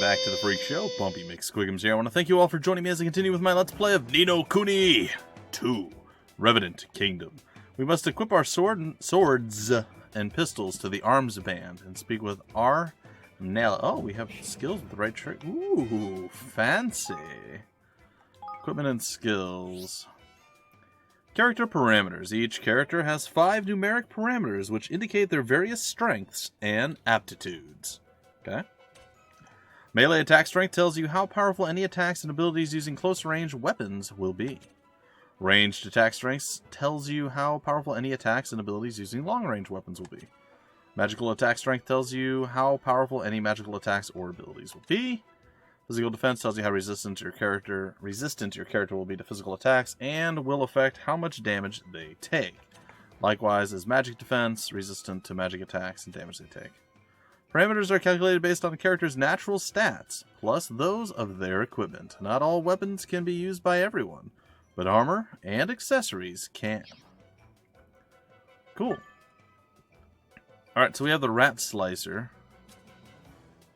back to the Freak Show. Bumpy McSquigums here. I want to thank you all for joining me as I continue with my Let's Play of Ni No Kuni 2, Revenant Kingdom. We must equip our swords and pistols to the arms band and speak with our Nella. Oh, we have skills with the right trick. Ooh, fancy. Equipment and skills. Character parameters. Each character has 5 numeric parameters which indicate their various strengths and aptitudes. Okay. Melee attack strength tells you how powerful any attacks and abilities using close-range weapons will be. Ranged attack strength tells you how powerful any attacks and abilities using long-range weapons will be. Magical attack strength tells you how powerful any magical attacks or abilities will be. Physical defense tells you how resistant your character will be to physical attacks and will affect how much damage they take. Likewise is magic defense, resistant to magic attacks and damage they take. Parameters are calculated based on a character's natural stats, plus those of their equipment. Not all weapons can be used by everyone, but armor and accessories can. Cool. Alright, so we have the Rat Slicer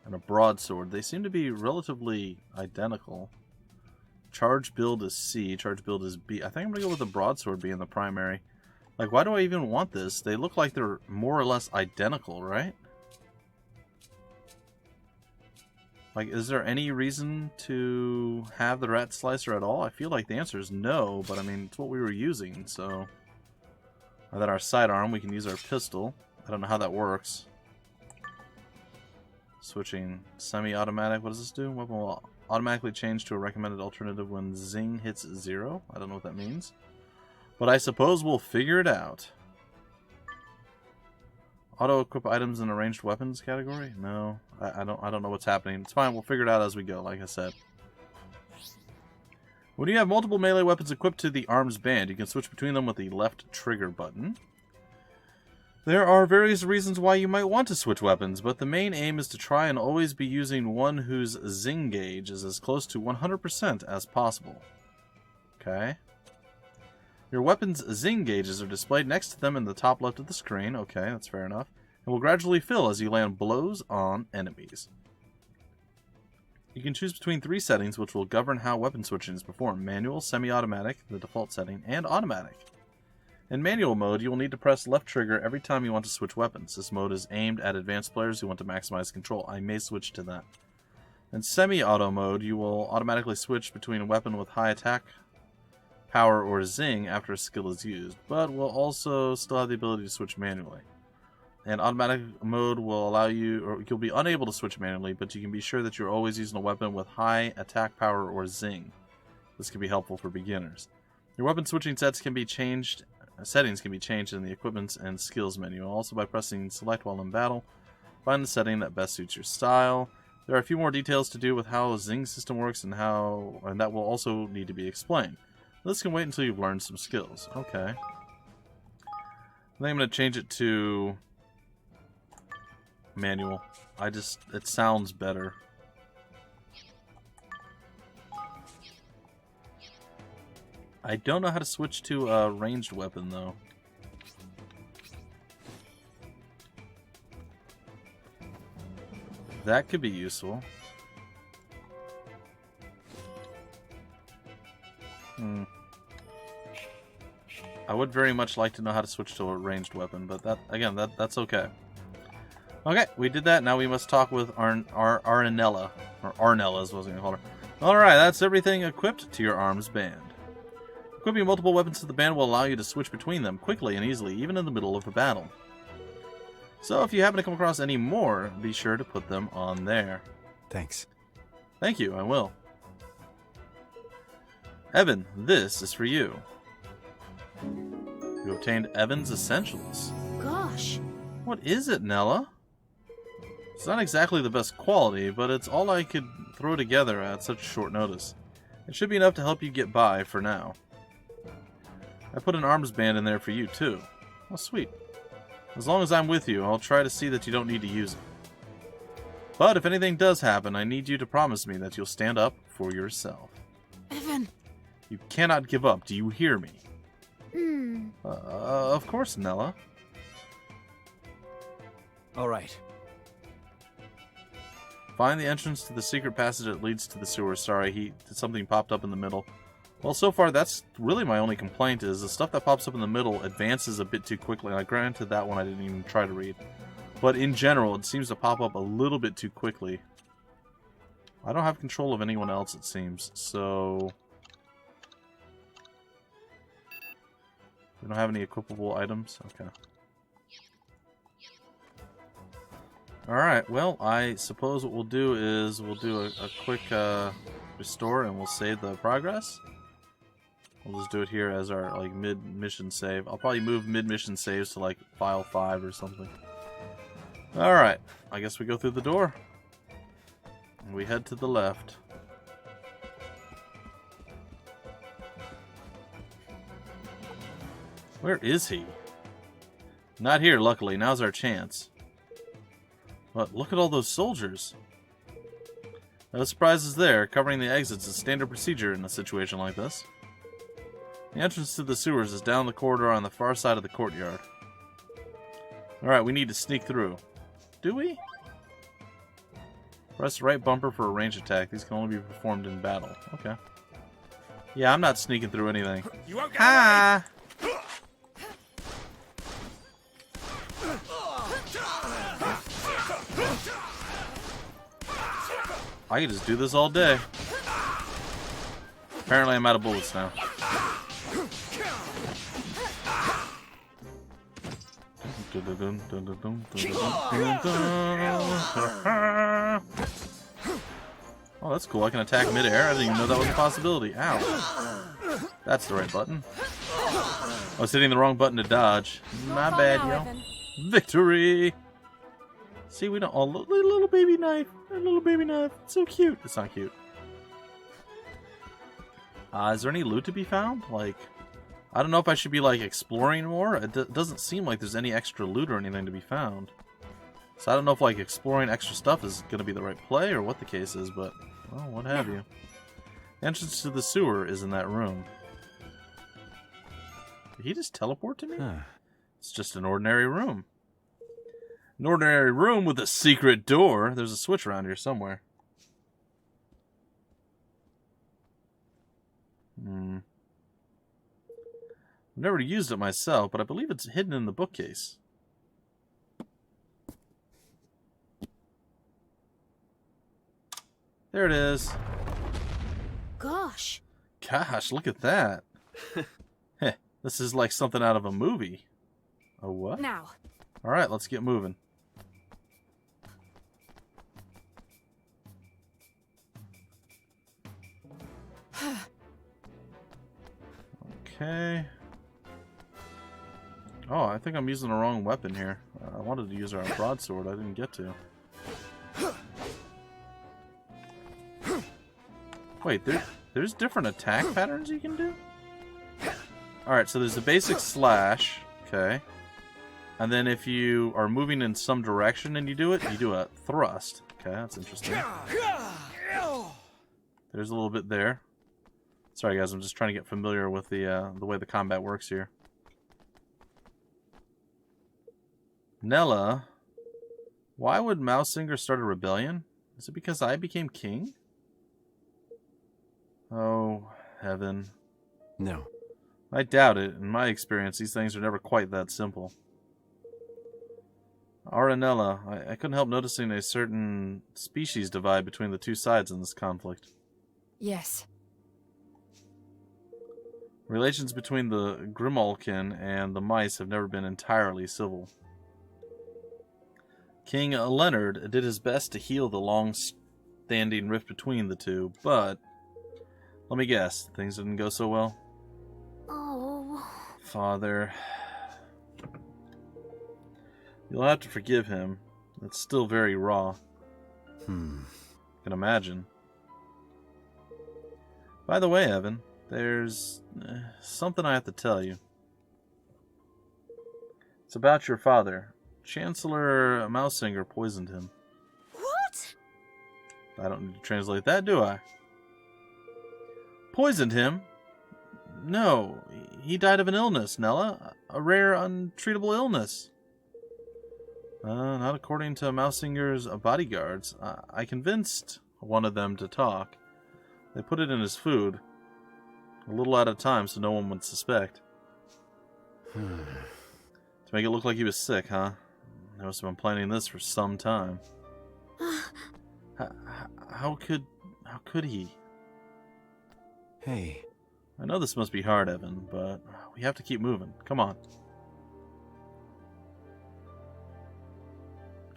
and a broadsword. They seem to be relatively identical. Charge build is C, charge build is B. I think I'm going to go with the broadsword being the primary. Like, why do I even want this? They look like they're more or less identical, right? Like, is there any reason to have the Rat Slicer at all? I feel like the answer is no, but I mean, it's what we were using, so... And then our sidearm, we can use our pistol. I don't know how that works. Switching semi-automatic. What does this do? Weapon will automatically change to a recommended alternative when zing hits 0. I don't know what that means, but I suppose we'll figure it out. Auto-equip items in a ranged weapons category? No, I don't know what's happening. It's fine. We'll figure it out as we go. Like I said, when you have multiple melee weapons equipped to the arms band, you can switch between them with the left trigger button. There are various reasons why you might want to switch weapons, but the main aim is to try and always be using one whose zing gauge is as close to 100% as possible. Okay. Your weapon's zing gauges are displayed next to them in the top left of the screen. Okay, that's fair enough. And will gradually fill as you land blows on enemies. You can choose between 3 settings which will govern how weapon switching is performed. Manual, semi-automatic, the default setting, and automatic. In manual mode, you will need to press left trigger every time you want to switch weapons. This mode is aimed at advanced players who want to maximize control. I may switch to that. In semi-auto mode, you will automatically switch between a weapon with high attack power or zing after a skill is used, but will also still have the ability to switch manually. And automatic mode will allow you, or you'll be unable to switch manually, but you can be sure that you're always using a weapon with high attack power or zing. This can be helpful for beginners. Your weapon switching settings can be changed in the equipment and skills menu, also by pressing select while in battle. Find the setting that best suits your style. There are a few more details to do with how zing system works and that will also need to be explained. This can wait until you've learned some skills. Okay. I think I'm going to change it to manual. It sounds better. I don't know how to switch to a ranged weapon, though. That could be useful. I would very much like to know how to switch to a ranged weapon, but that's okay. Okay, we did that. Now we must talk with our Nella, or Arnella is what I was going to call her. Alright, that's everything equipped to your arms band. Equipping multiple weapons to the band will allow you to switch between them quickly and easily, even in the middle of a battle. So if you happen to come across any more, be sure to put them on there. Thanks. Thank you, I will. Evan, this is for you. You obtained Evan's Essentials. Gosh. What is it, Nella? It's not exactly the best quality, but it's all I could throw together at such short notice. It should be enough to help you get by for now. I put an arms band in there for you, too. Oh, sweet. As long as I'm with you, I'll try to see that you don't need to use it. But if anything does happen, I need you to promise me that you'll stand up for yourself. Evan! You cannot give up, do you hear me? Of course, Nella. All right. Find the entrance to the secret passage that leads to the sewer. Sorry, something popped up in the middle. Well, so far, that's really my only complaint, is the stuff that pops up in the middle advances a bit too quickly. Like, granted, that one I didn't even try to read. But in general, it seems to pop up a little bit too quickly. I don't have control of anyone else, it seems, so... We don't have any equipable items? Okay. Alright, well, I suppose what we'll do is we'll do a quick restore and we'll save the progress. We'll just do it here as our like mid-mission save. I'll probably move mid-mission saves to like file 5 or something. Alright, I guess we go through the door. And we head to the left. Where is he? Not here, luckily. Now's our chance. But look at all those soldiers. No surprises there. Covering the exits is standard procedure in a situation like this. The entrance to the sewers is down the corridor on the far side of the courtyard. Alright, we need to sneak through. Do we? Press right bumper for a range attack. These can only be performed in battle. Okay. Yeah, I'm not sneaking through anything. You won't get Ha! I can just do this all day. Apparently I'm out of bullets now. Oh, that's cool. I can attack midair. I didn't even know that was a possibility. Ow. That's the right button. I was hitting the wrong button to dodge. My bad, yo. Victory! See, we don't... Oh, little baby knife. A little baby knife. It's so cute. It's not cute. Is there any loot to be found? Like, I don't know if I should be, like, exploring more. It doesn't seem like there's any extra loot or anything to be found. So I don't know if, like, exploring extra stuff is going to be the right play or what the case is, but, well, what have you. The entrance to the sewer is in that room. Did he just teleport to me? It's just an ordinary room. An ordinary room with a secret door. There's a switch around here somewhere. I've never used it myself, but I believe it's hidden in the bookcase. There it is. Gosh. Gosh, look at that. Heh, this is like something out of a movie. A what? Now. Alright, let's get moving. Okay. Oh, I think I'm using the wrong weapon here. I wanted to use our broadsword. I didn't get to. Wait, there's different attack patterns you can do? Alright, so there's the basic slash. Okay. And then if you are moving in some direction and you do it, you do a thrust. Okay, that's interesting. There's a little bit there. Sorry guys, I'm just trying to get familiar with the way the combat works here. Nella, why would Mousinger start a rebellion? Is it because I became king? Oh, heaven. No. I doubt it. In my experience, these things are never quite that simple. Nella, I couldn't help noticing a certain species divide between the two sides in this conflict. Yes. Relations between the Grimalkin and the mice have never been entirely civil. King Leonard did his best to heal the long-standing rift between the two, but let me guess, things didn't go so well. Oh. Father, you'll have to forgive him. It's still very raw. Can imagine. By the way, Evan, there's something I have to tell you. It's about your father. Chancellor Mousinger poisoned him. What? I don't need to translate that, do I? Poisoned him? No, he died of an illness, Nella. A rare, untreatable illness. Not according to Mousinger's bodyguards. I convinced one of them to talk. They put it in his food, a little at a time so no one would suspect. To make it look like he was sick, huh? They must have been planning this for some time. How could he? Hey. I know this must be hard, Evan, but we have to keep moving. Come on.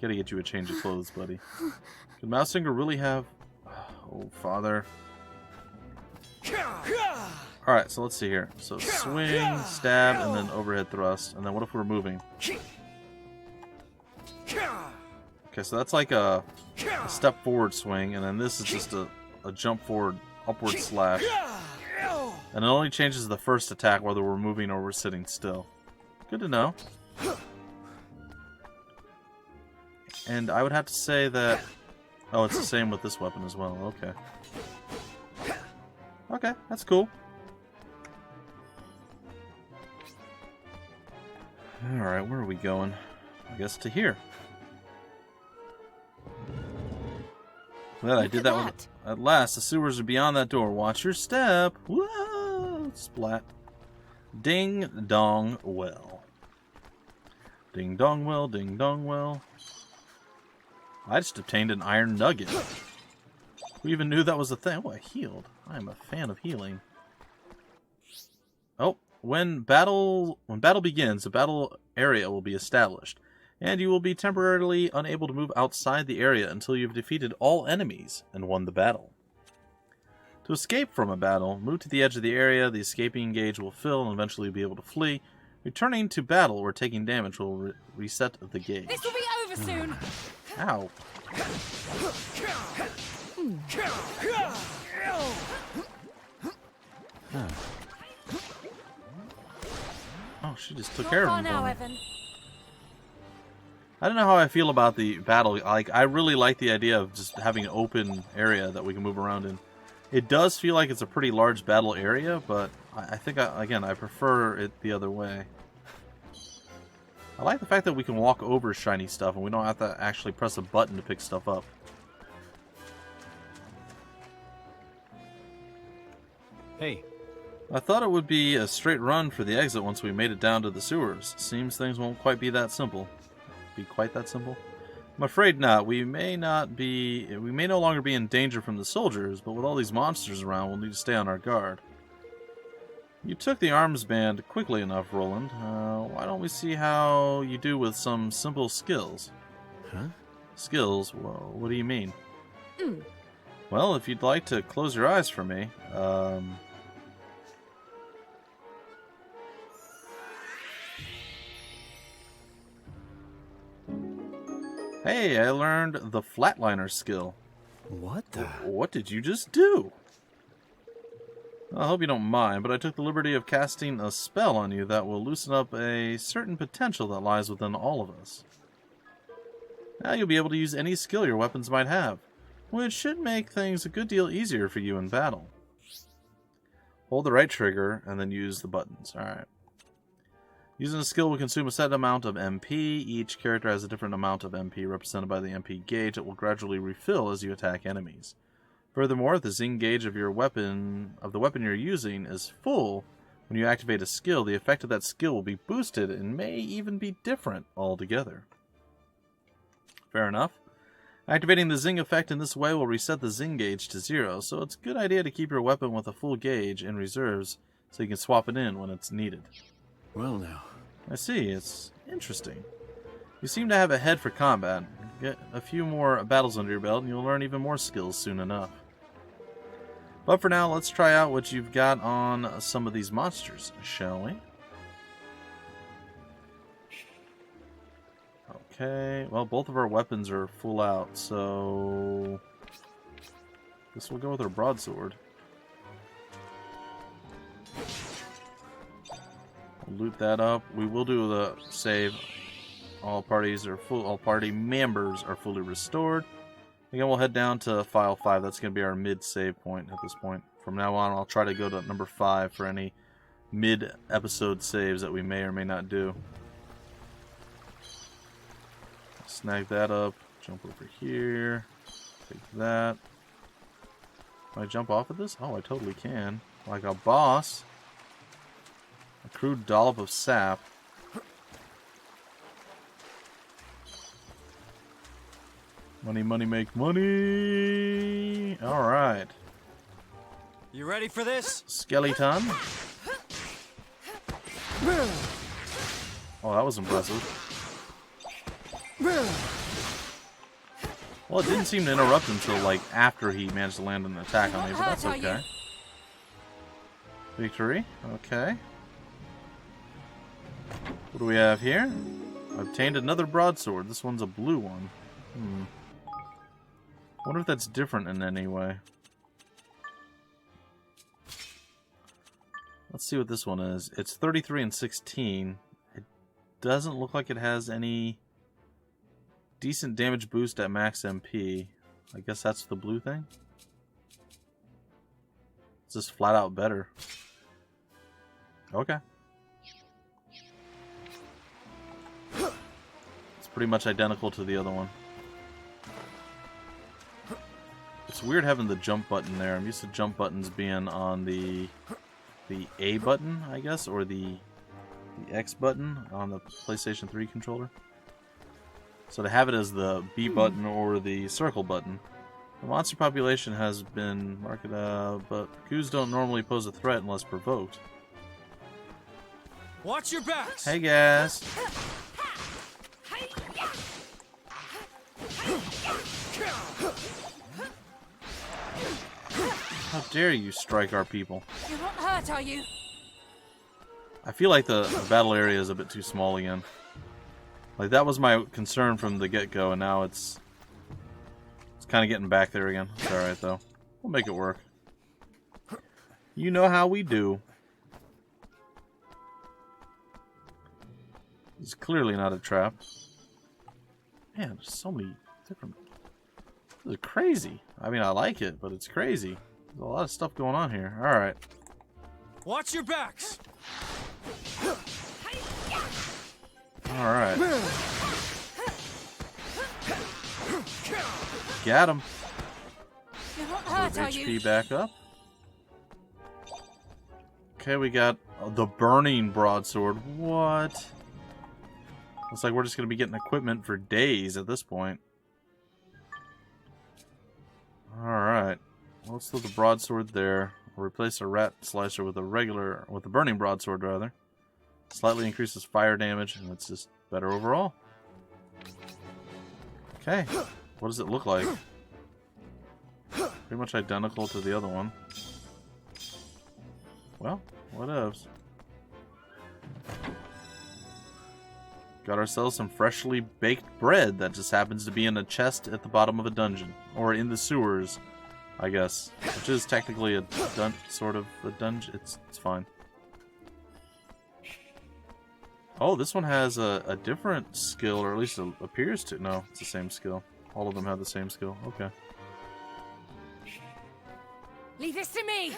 Gotta get you a change of clothes, buddy. Could Mousinger really have... Oh, father. Alright, so let's see here. So swing, stab, and then overhead thrust. And then what if we're moving? Okay, so that's like a step forward swing, and then this is just a jump forward, upward slash. And it only changes the first attack whether we're moving or we're sitting still. Good to know. And I would have to say that... Oh, it's the same with this weapon as well. Okay. Okay, that's cool. Alright, where are we going? I guess to here. Well, I did that one. At last, the sewers are beyond that door. Watch your step. Whoa! Splat. Ding dong well. Ding dong well, ding dong well. I just obtained an iron nugget. Who even knew that was a thing? Oh, I healed. I am a fan of healing. Oh, when battle begins, a battle area will be established, and you will be temporarily unable to move outside the area until you've defeated all enemies and won the battle. To escape from a battle, move to the edge of the area, the escaping gauge will fill and eventually be able to flee. Returning to battle or taking damage will reset the gauge. This will be over soon. Ow. Oh, she just took care of him. Now, Evan. I don't know how I feel about the battle. Like, I really like the idea of just having an open area that we can move around in. It does feel like it's a pretty large battle area, but I think, again, I prefer it the other way. I like the fact that we can walk over shiny stuff and we don't have to actually press a button to pick stuff up. Hey. I thought it would be a straight run for the exit once we made it down to the sewers. Seems things won't quite be that simple. Be quite that simple? I'm afraid not. We may no longer be in danger from the soldiers, but with all these monsters around, we'll need to stay on our guard. You took the arms band quickly enough, Roland. Why don't we see how you do with some simple skills? Huh? Skills? Well, what do you mean? Well, if you'd like to close your eyes for me, Hey, I learned the flatliner skill. What the? What did you just do? I hope you don't mind, but I took the liberty of casting a spell on you that will loosen up a certain potential that lies within all of us. Now you'll be able to use any skill your weapons might have, which should make things a good deal easier for you in battle. Hold the right trigger, and then use the buttons. Alright. Using a skill will consume a set amount of MP. Each character has a different amount of MP represented by the MP gauge that will gradually refill as you attack enemies. Furthermore, if the zing gauge of the weapon you're using is full, when you activate a skill, the effect of that skill will be boosted and may even be different altogether. Fair enough. Activating the zing effect in this way will reset the zing gauge to 0, so it's a good idea to keep your weapon with a full gauge in reserves so you can swap it in when it's needed. Well now. I see, it's interesting. You seem to have a head for combat. Get a few more battles under your belt and you'll learn even more skills soon enough. But for now, let's try out what you've got on some of these monsters, shall we? Okay, well, both of our weapons are full out, so this will go with our broadsword. We'll loot that up. We will do the save. All party members are fully restored. Again, we'll head down to file 5. That's going to be our mid-save point at this point. From now on, I'll try to go to number 5 for any mid-episode saves that we may or may not do. Snag that up. Jump over here. Take that. Can I jump off of this? Oh, I totally can. Like a boss. A crude dollop of sap. Money, money, make money. Alright. You ready for this? Skeleton. Oh, that was impressive. Well, it didn't seem to interrupt until, like, after he managed to land an attack on me, but that's okay. Victory. Okay. What do we have here? Obtained another broadsword. This one's a blue one. Wonder if that's different in any way. Let's see what this one is. It's 33 and 16. It doesn't look like it has any decent damage boost at max MP. I guess that's the blue thing. It's just flat out better. Okay. It's pretty much identical to the other one. It's weird having the jump button there. I'm used to jump buttons being on the A button, I guess, or the X button on the PlayStation 3 controller. So to have it as the B button or the circle button. The monster population has been marked but Coos don't normally pose a threat unless provoked. Watch your backs. Hey guys. How dare you strike our people? You're not hurt, are you? I feel like the battle area is a bit too small again. Like, that was my concern from the get-go, and now it's kind of getting back there again. It's alright, though. We'll make it work. You know how we do. It's clearly not a trap. Man, there's so many different... This is crazy. I mean, I like it, but it's crazy. There's a lot of stuff going on here. Alright. Watch your backs. Alright. Got him. You're not hurt, are you? HP back up. Okay, we got the burning broadsword. What? Looks like we're just going to be getting equipment for days at this point. Alright. Let's throw the broadsword there. We'll replace a rat slicer with a burning broadsword rather. Slightly increases fire damage, and it's just better overall. Okay. What does it look like? Pretty much identical to the other one. Well, whatevs. Got ourselves some freshly baked bread that just happens to be in a chest at the bottom of a dungeon. Or in the sewers, I guess. Which is technically a sort of a dungeon. It's fine. Oh, this one has a different skill, or at least it appears to. No, it's the same skill. All of them have the same skill. Okay. Leave this to me.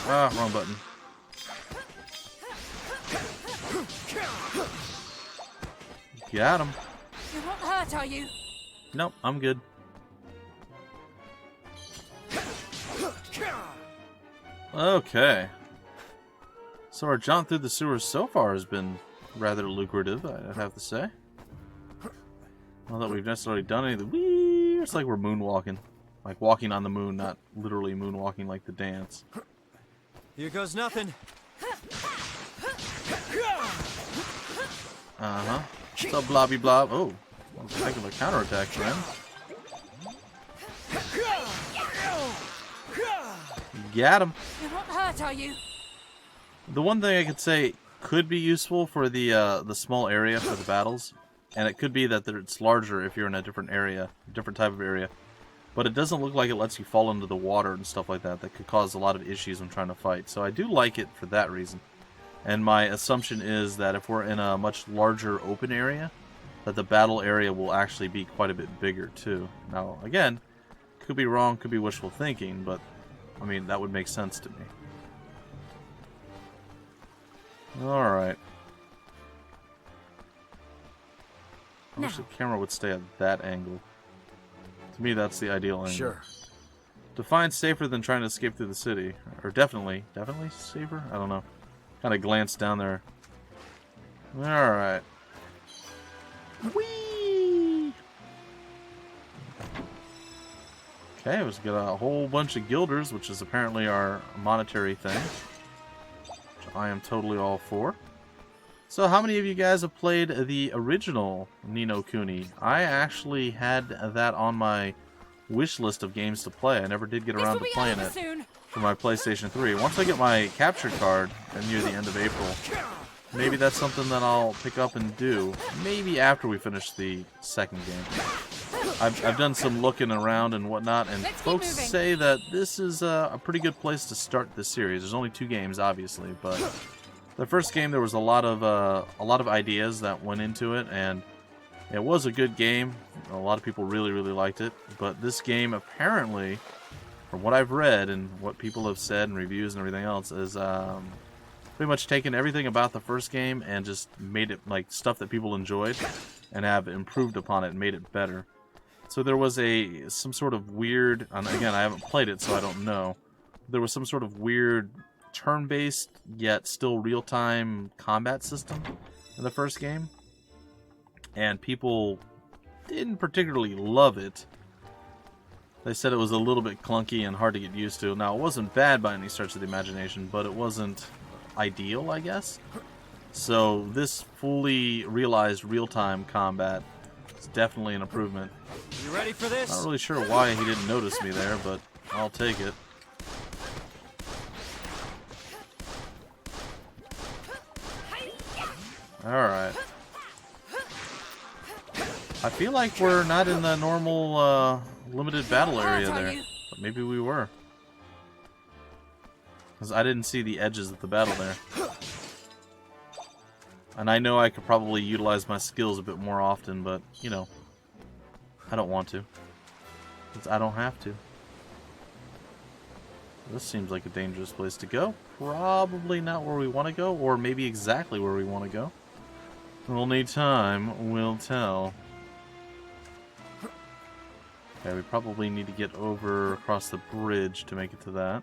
Ah, wrong button. Got him. You're not hurt, are you? Nope, I'm good. Okay. So our jaunt through the sewers so far has been rather lucrative, I'd have to say. Not that we've necessarily done anything. Whee! It's like we're moonwalking. Like walking on the moon, not literally moonwalking like the dance. Here goes nothing. Uh-huh. What's up, blobby blob? Oh, that was a heck of a counterattack, friend. Got him. You're not hurt, are you? The one thing I could say could be useful for the small area for the battles, and it could be that it's larger if you're in a different area, different type of area. But it doesn't look like it lets you fall into the water and stuff like that. That could cause a lot of issues when trying to fight. So I do like it for that reason. And my assumption is that if we're in a much larger open area, that the battle area will actually be quite a bit bigger too. Now, again, could be wrong, could be wishful thinking, but I mean, that would make sense to me. Alright. I wish Now. the camera would stay at that angle. To me, that's the ideal angle. Sure. Defined safer than trying to escape through the city. Or definitely safer? I don't know. Kind of glanced down there. Alright. Whee! Okay, let's get a whole bunch of guilders, which is apparently our monetary thing. Which I am totally all for. So how many of you guys have played the original Ni No Kuni? I actually had that on my wish list of games to play. I never did get around to playing it for my PlayStation 3. Once I get my capture card near the end of April, maybe that's something that I'll pick up and do. Maybe after we finish the second game. I've done some looking around and whatnot, and folks say that this is a pretty good place to start the series. There's only 2 games, obviously, but the first game there was a lot of ideas that went into it, and it was a good game. A lot of people really liked it, but this game apparently, from what I've read and what people have said and reviews and everything else, is pretty much taken everything about the first game and just made it like stuff that people enjoyed and have improved upon it and made it better. So there was some sort of weird, and again, I haven't played it, so I don't know. There was some sort of weird turn-based yet still real-time combat system in the first game, and people didn't particularly love it. They said it was a little bit clunky and hard to get used to. Now, it wasn't bad by any stretch of the imagination, but it wasn't ideal, I guess. So this fully realized real-time combat is definitely an improvement. You ready for this? Not really sure why he didn't notice me there, but I'll take it. Alright. I feel like we're not in the normal limited battle area there. But maybe we were. Because I didn't see the edges of the battle there. And I know I could probably utilize my skills a bit more often, but, you know, I don't want to. I don't have to. This seems like a dangerous place to go. Probably not where we want to go, or maybe exactly where we want to go. Only time will tell. Okay, we probably need to get over across the bridge to make it to that.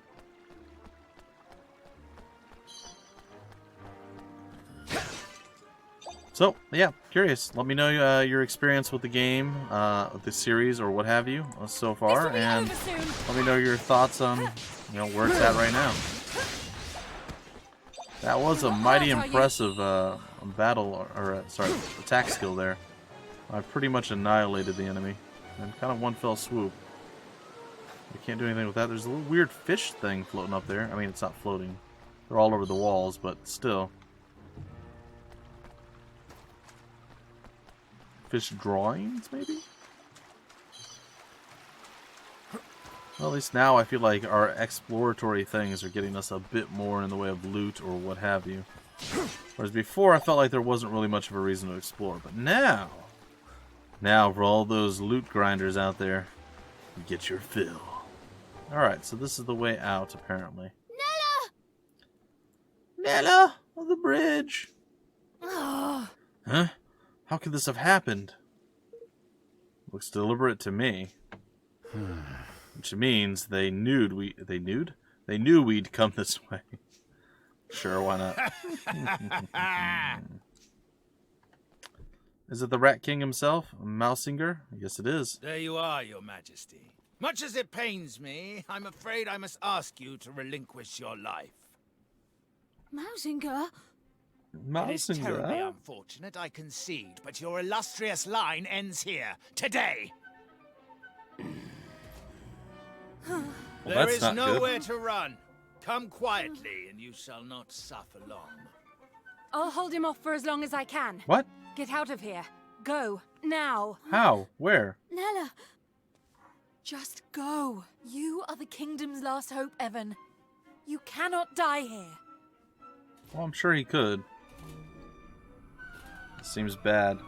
So, yeah, curious. Let me know your experience with the game, with the series, or what have you, so far, and let me know your thoughts on, where it's at right now. That was a mighty impressive battle, or sorry, attack skill there. I pretty much annihilated the enemy in kind of one fell swoop. We can't do anything with that. There's a little weird fish thing floating up there. I mean, it's not floating. They're all over the walls, but still. Fish drawings, maybe? Well, at least now I feel like our exploratory things are getting us a bit more in the way of loot or what have you. Whereas before I felt like there wasn't really much of a reason to explore. But now for all those loot grinders out there, get your fill. Alright, so this is the way out, apparently. Nella! Nella! On the bridge! Oh. Huh? How could this have happened? Looks deliberate to me. Which means they knew we'd come this way. Sure, why not? Is it the Rat King himself, Mausinger? I guess it is. There you are, Your Majesty. Much as it pains me, I'm afraid I must ask you to relinquish your life. Mausinger? It is terribly unfortunate, I concede, but your illustrious line ends here, today. Well, there is nowhere to run. Come quietly, and you shall not suffer long. I'll hold him off for as long as I can. What? Get out of here. Go. Now. How? Where? Nella. Just go. You are the kingdom's last hope, Evan. You cannot die here. Well, I'm sure he could. Seems bad.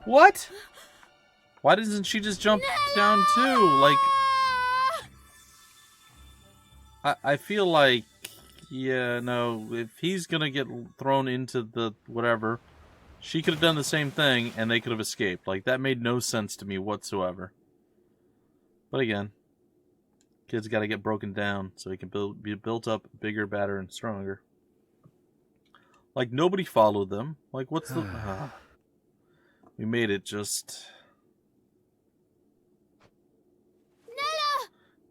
What? Why doesn't she just jump down too? Like, I feel like, yeah, no, if he's gonna get thrown into the whatever, she could have done the same thing and they could have escaped. Like, that made no sense to me whatsoever. But again, kid's got to get broken down so he can be built up bigger, badder, and stronger. Like, nobody followed them. Like, what's the... we made it just...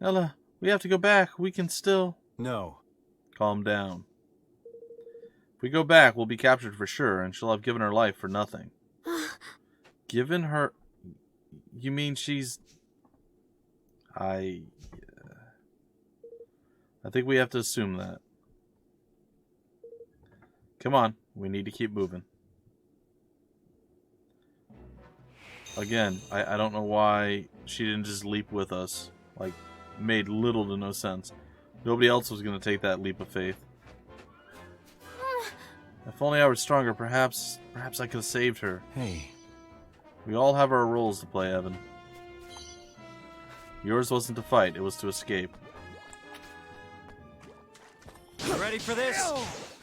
Nella, we have to go back. We can still... No. Calm down. If we go back, we'll be captured for sure, and she'll have given her life for nothing. Given her... You mean she's... I think we have to assume that. Come on, we need to keep moving. Again, I don't know why she didn't just leap with us. Like, made little to no sense. Nobody else was going to take that leap of faith. If only I were stronger, perhaps I could have saved her. Hey. We all have our roles to play, Evan. Yours wasn't to fight, it was to escape. You ready for this?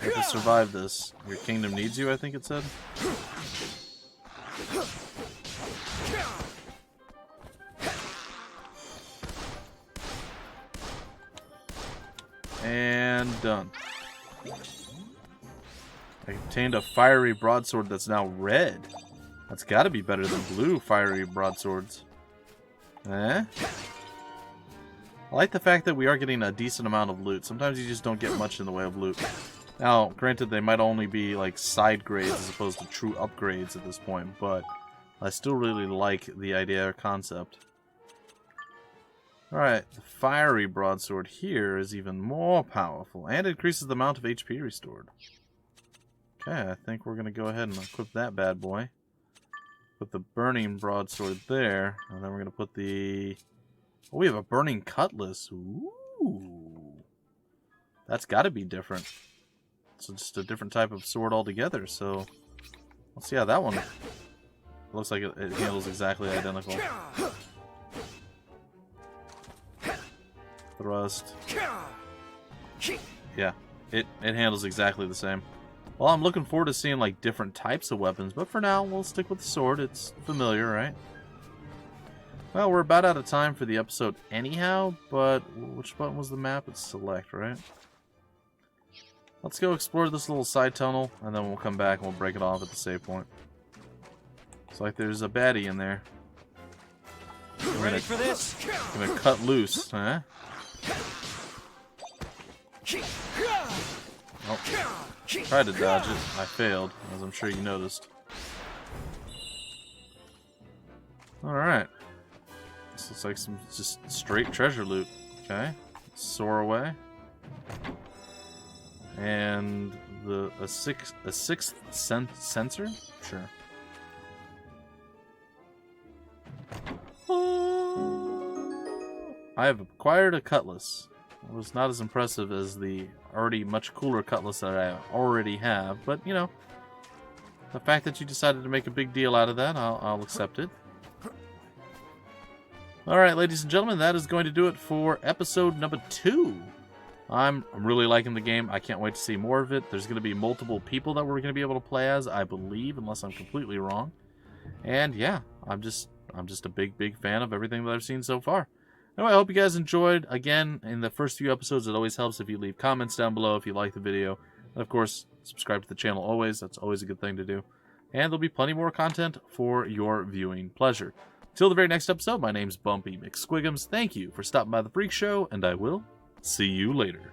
You have to survive this. Your kingdom needs you, I think it said. And done. I obtained a fiery broadsword that's now red. That's gotta be better than blue fiery broadswords. Eh? I like the fact that we are getting a decent amount of loot. Sometimes you just don't get much in the way of loot. Now, granted, they might only be like side grades as opposed to true upgrades at this point, but I still really like the idea or concept. Alright, the fiery broadsword here is even more powerful and increases the amount of HP restored. Okay, I think we're going to go ahead and equip that bad boy. Put the burning broadsword there, and then we're going to put the... Oh, we have a burning cutlass. Ooh. That's got to be different. It's just a different type of sword altogether, so... Let's see how that one... Looks like it handles exactly identical. Thrust. Yeah, it handles exactly the same. Well, I'm looking forward to seeing like different types of weapons, but for now, we'll stick with the sword. It's familiar, right? Well, we're about out of time for the episode anyhow, but which button was the map? It's select, right? Let's go explore this little side tunnel, and then we'll come back and we'll break it off at the save point. It's like there's a baddie in there. Ready for this? I'm gonna cut loose, huh? Oh, tried to dodge it. I failed, as I'm sure you noticed. Alright. This looks like some just straight treasure loot. Okay. Soar away. And a sixth sensor? Sure. I have acquired a cutlass. It was not as impressive as the already much cooler cutlass that I already have, but you know, the fact that you decided to make a big deal out of that, I'll accept it. Alright, ladies and gentlemen, that is going to do it for episode number 2. I'm really liking the game. I can't wait to see more of it. There's going to be multiple people that we're going to be able to play as, I believe, unless I'm completely wrong. And yeah, I'm just a big fan of everything that I've seen so far. Anyway, I hope you guys enjoyed. Again, in the first few episodes, it always helps if you leave comments down below if you like the video. And of course, subscribe to the channel always. That's always a good thing to do. And there'll be plenty more content for your viewing pleasure. Till the very next episode, my name's Bumpy McSquigums. Thank you for stopping by the Freak Show, and I will see you later.